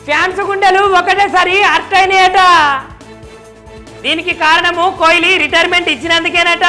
Fans గుండెలు ఒకటేసారి అర్థమైనాయట. దీనికి కారణము కోహ్లీ రిటైర్మెంట్ ఇచ్చినందుకేనట.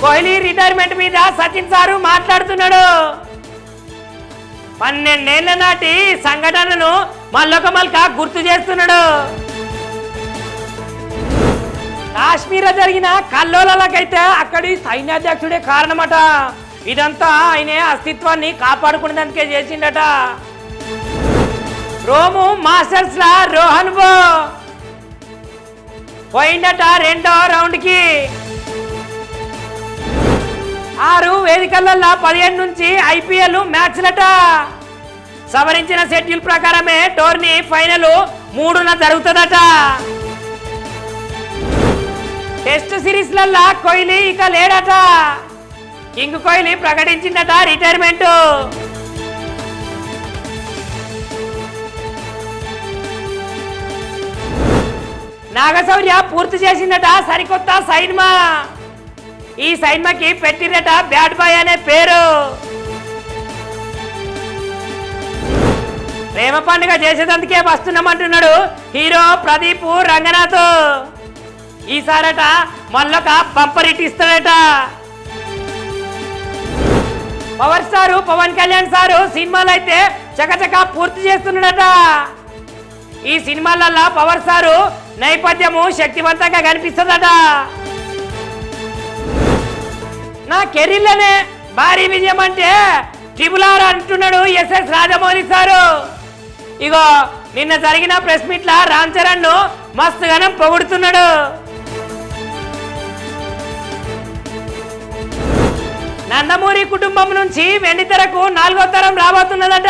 కోహ్లీ రిటైర్మెంట్ మీద సచిన్ సారు మాట్లాడుతున్నాడు. 12 ఏళ్ల నాటి సంఘటనను మళ్ళొక మల్క గుర్తు చేస్తున్నాడు. కాశ్మీర్లో జరిగిన కల్లోలకైతే అక్కడి సైన్యాధ్యక్షుడే కారణమట. ఇదంతా ఆయనే అస్తిత్వాన్ని కాపాడుకునేందుకే చేసిండట. రోము మాస్టర్స్ లా రోహన్ బో పోయిందట 2వ రౌండ్కి. 6 వేదికలలో 17 నుంచి ఐపీఎల్ మ్యాచ్లట. సవరించిన షెడ్యూల్ ప్రకారమే టోర్నీ ఫైనల్ 3న జరుగుతుందట. టెస్ట్ సిరీస్లల్లా కోహ్లీ ఇక లేడట. కింగ్ కోహ్లీ ప్రకటించిందట రిటైర్మెంట్. నాగశౌర్య పూర్తి చేసిందట సరికొత్త సైన్మా. ఈ సైన్మాకి పెట్టిరట బ్యాడ్ బాయ్ అనే పేరు. ప్రేమ పండుగ చేసేదందుకే వస్తున్నామంటున్నాడు హీరో ప్రదీప్ రంగనాథ్. ఈసారట మళ్ళొక బంపర్ హిట్ ఇస్తాడట. Power star Pawan Kalyan sir సినిమాలు అయితే చకచక పూర్తి చేస్తున్నాడట. ఈ సినిమాలల్లో పవర్ స్టారు నేపథ్యము శక్తివంతంగా కనిపిస్తుందట. నా కెరీర్లోనే భారీ విజయం అంటే RRR అంటున్నాడు ఎస్ఎస్ రాజమౌళి సారు. ఇగో నిన్న జరిగిన ప్రెస్ మీట్ లా రామ్ చరణ్ ను మస్తుగానం పొగుడుతున్నాడు. నందమూరి కుటుంబం నుంచి వెండితెరకు 4వ తరం రాబోతున్నదట.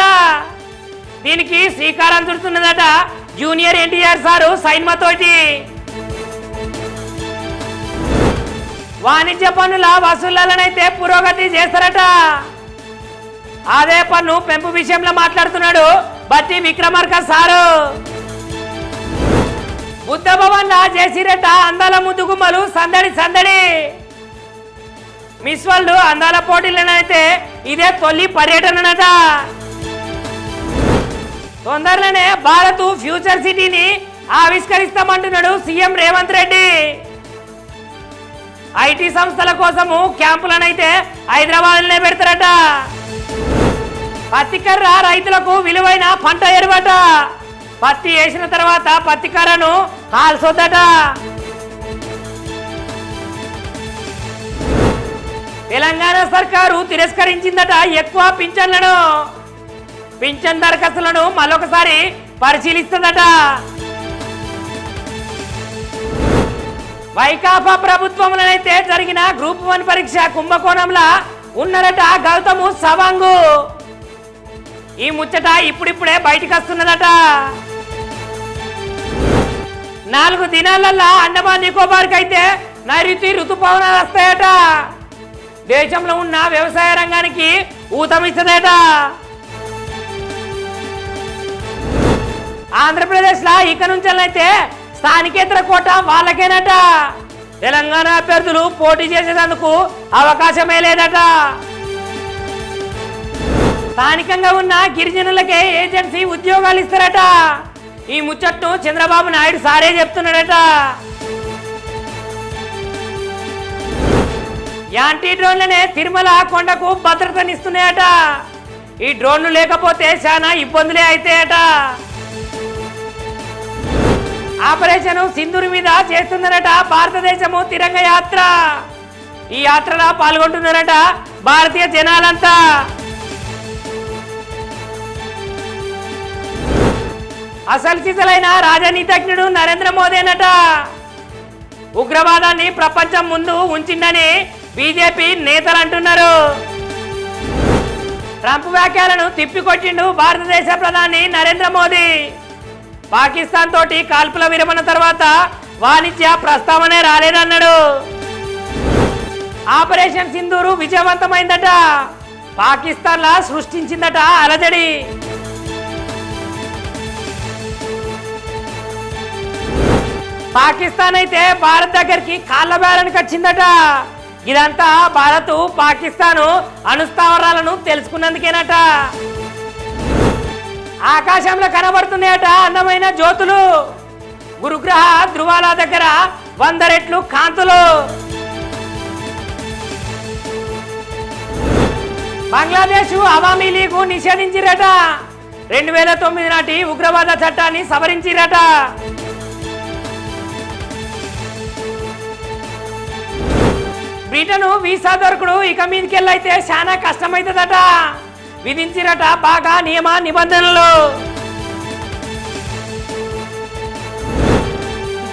దీనికి శ్రీకారం చుడుతున్నదట జూనియర్ ఎన్టీఆర్ సారు సైన్మాతోటి. వాణిజ్య పన్నుల వసూళ్లనైతే పురోగతి చేస్తారట. అదే పన్ను పెంపు విషయంలో మాట్లాడుతున్నాడు బట్టి విక్రమార్క సారు. బుద్ధ భవన్ లా చేసిరట అందాల ముద్దుగుమ్మలు సందడి సందడి. మిస్ వరల్డ్ అందాల పోటీలనైతే ఇదే తొలి పర్యటనట. తొందరలోనే భారత్ ఫ్యూచర్ సిటీని ఆవిష్కరిస్తామంటున్నాడు సీఎం రేవంత్ రెడ్డి. ఐటీ సంస్థల కోసము క్యాంపులనైతే హైదరాబాద్లోనే పెడతారట. పత్తి కర్ర రైతులకు విలువైన పంట ఎరువట. పత్తి వేసిన తర్వాత పత్తి కర్రను కాల్చొద్దట. తెలంగాణ సర్కారు తిరస్కరించిందట ఎక్కువ పింఛన్లను. పింఛన్ దరఖాస్తులను మరొకసారి పరిశీలిస్తుందట. వైకాపా ప్రభుత్వంలోనైతే జరిగిన గ్రూప్ 1 పరీక్ష కుంభకోణంలా ఉన్నారట గౌతమ్ సవాంగు. ఈ ముచ్చట ఇప్పుడిప్పుడే బయటకు వస్తున్నదట. 4 దినాలల్లా అండమాన్ నికోబార్కి అయితే నైరుతి ఋతుపవనాలు వస్తాయట. దేశంలో ఉన్న వ్యవసాయ రంగానికి ఊతమిస్తుందట. ఆంధ్రప్రదేశ్లో ఇక నుంచైతే స్థానికేతర కోట వాళ్ళకేనట. తెలంగాణ అభ్యర్థులు పోటీ చేసేందుకు అవకాశమే లేదట. స్థానికంగా ఉన్న గిరిజనులకే ఏజెన్సీ ఉద్యోగాలు ఇస్తారట. ఈ ముచ్చట్ను చంద్రబాబు నాయుడు సారే చెప్తున్నాడట. యాంటీ డ్రోన్లనే తిరుమల కొండకు భద్రతనిస్తున్నాయట. ఈ డ్రోన్లు లేకపోతే చాలా ఇబ్బందులే అయితాయట. ఆపరేషన్ సింధూర్ మీద చేస్తున్నారట భారతదేశము తిరంగ యాత్ర. ఈ యాత్రలో పాల్గొంటున్నారట భారతీయ జనాలంతా. అసలు సిసలైన రాజనీతిజ్ఞుడు నరేంద్ర మోదీనట. ఉగ్రవాదాన్ని ప్రపంచం ముందు ఉంచిందని బీజేపీ నేతలు అంటున్నారు. ట్రంప్ వ్యాఖ్యలను తిప్పికొట్టిండు భారతదేశ ప్రధాని నరేంద్ర మోదీ. పాకిస్తాన్ తోటి కాల్పుల విరమణ తర్వాత వాణిజ్య ప్రస్తావనే రాలేదన్నాడు. ఆపరేషన్ సింధూరు విజయవంతమైందట. పాకిస్తాన్ లా సృష్టించిందట అలజడి. పాకిస్తాన్ అయితే భారత్ దగ్గరికి కాళ్ళ బేరానికి వచ్చిందట. ఇదంతా భారత్ పాకిస్తాను అణుస్థావరాలను తెలుసుకున్నందుకేనట. ఆకాశంలో కనబడుతున్నాయట అందమైన జ్యోతులు. గురుగ్రహ ధృవాల దగ్గర 100 రెట్లు కాంతులు. బంగ్లాదేశ్ అవామీ లీగ్ నిషేధించిరట. 2009 నాటి ఉగ్రవాద చట్టాన్ని సవరించిరట. బ్రిటన్ వీసా దొరకడు ఇక మీదకెళ్ళైతే చాలా కష్టమవుతుందట. విధించిరట బాగా నియమ నిబంధనలు.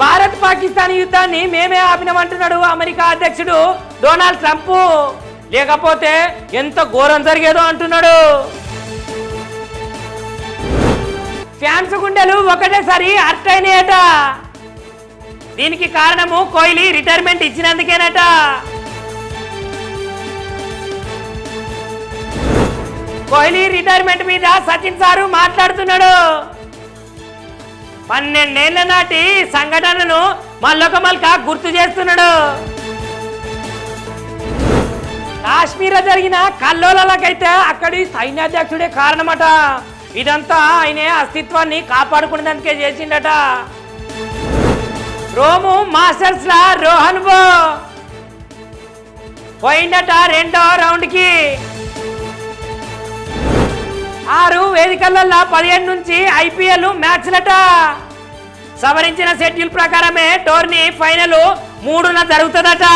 భారత్ పాకిస్తాన్ యుద్ధాన్ని మేమే ఆపినమంటున్నాడు అమెరికా అధ్యక్షుడు డొనాల్డ్ ట్రంప్. లేకపోతే ఎంత ఘోరం జరిగేదో అంటున్నాడు. ఫ్యాన్స్ గుండెలు ఒకటేసారి అట్టయినాయట. దీనికి కారణము కోహ్లీ రిటైర్మెంట్ ఇచ్చినందుకేనట. కోహ్లీ రిటైర్మెంట్ మీద సచిన్ సారు మాట్లాడుతున్నాడు. 12 ఏళ్ల నాటి సంఘటనను మల్లొక గుర్తు చేస్తున్నాడు. కాశ్మీర్ జరిగిన కల్లోలకైతే అక్కడి సైన్యాధ్యక్షుడే కారణమట. ఇదంతా ఆయనే అస్తిత్వాన్ని కాపాడుకునేందుకే చేసిండట. రోము మాస్టర్స్ లా రోహన్ బో పోయిందట 2వ రౌండ్కి. 6 వేదికలలో 15 నుంచి IPL మ్యాచ్లట. సవరించిన షెడ్యూల్ ప్రకారమే టోర్నీ ఫైనల్ 3న జరుగుతుందట.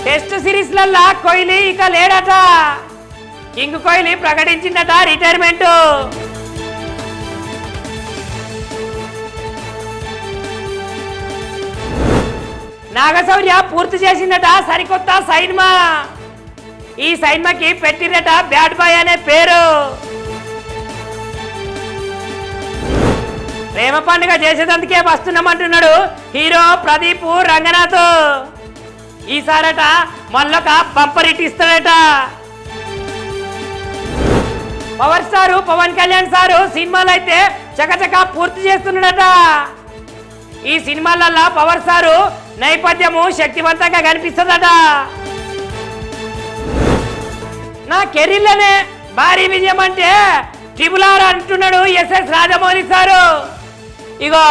టెస్ట్ సిరీస్లల్లా కోహ్లీ ఇక లేడట. కింగ్ కోహ్లీ ప్రకటించిందట రిటైర్మెంట్. నాగశౌర్య పూర్తి చేసిందట సరికొత్త సైన్మా. ఈ సైన్మాకి పెట్టిరట బ్యాడ్ బాయ్ అనే పేరు. ప్రేమ పండుగ చేసేదందుకే వస్తున్నామంటున్నాడు హీరో ప్రదీప్ రంగనాథ్. ఈసారట మళ్ళొక బంపర్ హిట్ ఇస్తాడట. Power star Pawan Kalyan sir సినిమాలు అయితే చకచక పూర్తి చేస్తున్నాడట. ఈ సినిమాలల్లో పవర్ స్టారు నేపథ్యము శక్తివంతంగా కనిపిస్తుందట. నా కెరీర్లోనే భారీ విజయం అంటే RRR అంటున్నాడు SS రాజమౌళి సారు. ఇగో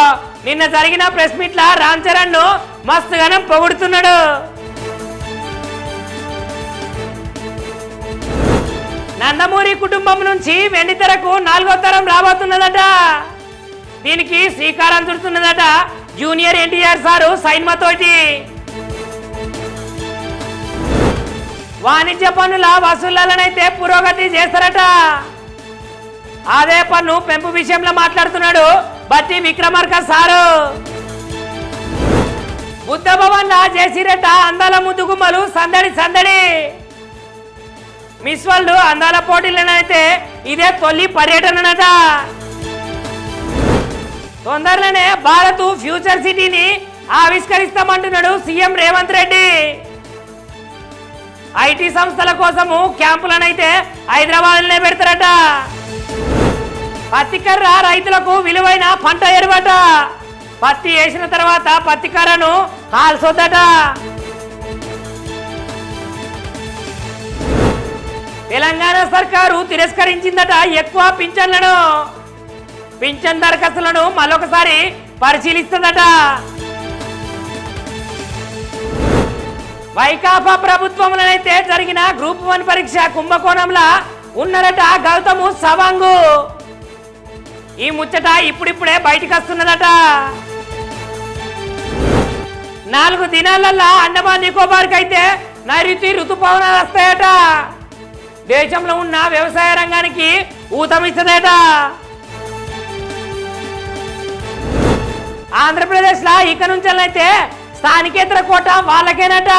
నిన్న జరిగిన ప్రెస్ మీట్ల రామ్ చరణ్ ను మస్తుగానం పొగుడుతున్నాడు. నందమూరి కుటుంబం నుంచి వెండితెరకు 4వ తరం రాబోతున్నదట. దీనికి శ్రీకారం చుడుతున్నదట జూనియర్ NTR సారు సైన్మాతోటి. వాణిజ్య పన్నుల వసూళ్లనైతే పురోగతి చేస్తారట. అదే పన్ను పెంపు విషయంలో మాట్లాడుతున్నాడు బట్టి విక్రమార్క సారు. బుద్ధ భవన్ చేసిరట అందాల ముద్దుగుమ్మలు సందడి సందడి. మిస్ వరల్డ్ అందాల పోటీలనైతే ఇదే తొలి పర్యటనట. తొందరలోనే భారత్ ఫ్యూచర్ సిటీని ఆవిష్కరిస్తామంటున్నాడు సీఎం రేవంత్ రెడ్డి. IT సంస్థల కోసము క్యాంపులనైతే హైదరాబాద్లోనే పెడతారట. పత్తి కర్ర రైతులకు విలువైన పంట ఎరువట. పత్తి వేసిన తర్వాత పత్తి కర్రను కాల్చొద్దట. తెలంగాణ సర్కారు తిరస్కరించిందట ఎక్కువ పింఛన్లను. పింఛన్ దరఖాస్తులను మరొకసారి పరిశీలిస్తుందట. వైకాపా ప్రభుత్వంలోనైతే జరిగిన గ్రూప్ 1 పరీక్ష కుంభకోణంలో ఉన్నారట గౌతమ్ సవాంగ్. ఈ ముచ్చట ఇప్పుడిప్పుడే బయటకు వస్తున్నదట. 4 దినాలల్లా అండమాన్ నికోబార్కి అయితే నైరుతి ఋతుపవనాలు వస్తాయట. దేశంలో ఉన్న వ్యవసాయ రంగానికి ఊతమిస్తుందట. ఆంధ్రప్రదేశ్లో ఇక నుంచైతే స్థానికేతర కోట వాళ్ళకేనట.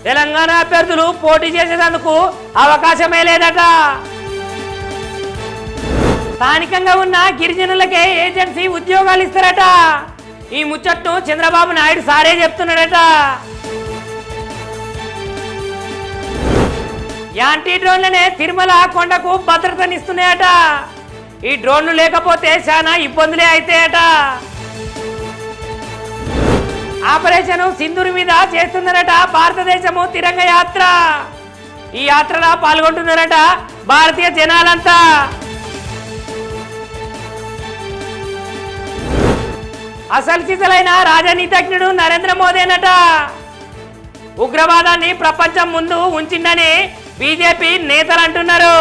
తెలంగాణ అభ్యర్థులు పోటీ చేసేందుకు అవకాశమే లేదట. స్థానికంగా ఉన్న గిరిజనులకే ఏజెన్సీ ఉద్యోగాలు ఇస్తారట. ఈ ముచ్చట్టు చంద్రబాబు నాయుడు సారే చెప్తున్నాడట. యాంటీ డ్రోన్లనే తిరుమల కొండకు భద్రతనిస్తున్నాయట. ఈ డ్రోన్లు లేకపోతే చాలా ఇబ్బందులే అవుతాయట. ఆపరేషన్ సింధూర్ మీద చేస్తున్నారట భారతదేశము తిరంగ యాత్ర. ఈ యాత్రలో పాల్గొంటున్నారట భారతీయ జనాలంతా. అసలు సిసలైన రాజనీతిజ్ఞుడు నరేంద్ర మోదీనట. ఉగ్రవాదాన్ని ప్రపంచం ముందు ఉంచిందని బీజేపీ నేతలు అంటున్నారు.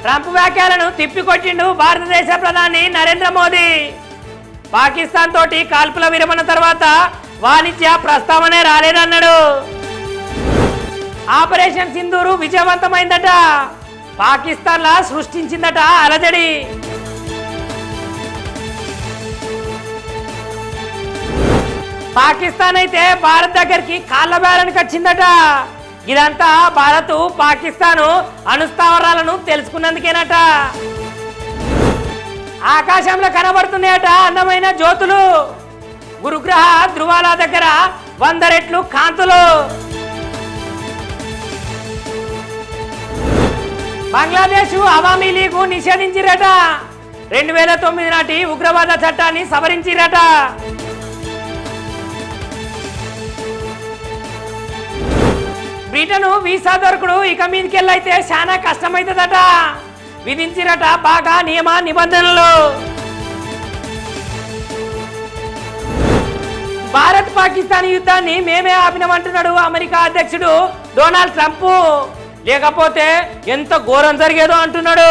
ట్రంప్ వ్యాఖ్యలను తిప్పికొట్టిండు భారతదేశ ప్రధాని నరేంద్ర మోదీ. పాకిస్తాన్ తోటి కాల్పుల విరమణ తర్వాత వాణిజ్య ప్రస్తావనే రాలేదన్నాడు. ఆపరేషన్ సింధూరు విజయవంతమైందట. పాకిస్తాన్లా సృష్టించిందట అలజడి. పాకిస్తాన్ అయితే భారత్ దగ్గరికి కాళ్ళ బేరానికి వచ్చిందట. ఇదంతా భారత్ పాకిస్తాను అణుస్థావరాలను తెలుసుకున్నందుకేనట. ఆకాశంలో కనబడుతున్నాయట అందమైన జ్యోతులు. గురుగ్రహ ధృవాల దగ్గర 100 రెట్లు కాంతులు. బంగ్లాదేశ్ అవామీ లీగ్ నిషేధించిరట. 2009 నాటి ఉగ్రవాద చట్టాన్ని సవరించిరట. బ్రిటన్ వీసా దొరకడు ఇక మీదకెళ్ళైతే చాలా కష్టమైతుందట. విధించిరట బాగా నియమ నిబంధనలు. భారత్ పాకిస్తాన్ యుద్ధాన్ని మేమే ఆపినామంటున్నాడు అమెరికా అధ్యక్షుడు డొనాల్డ్ ట్రంప్. లేకపోతే ఎంత ఘోరం జరిగేదో అంటున్నాడు.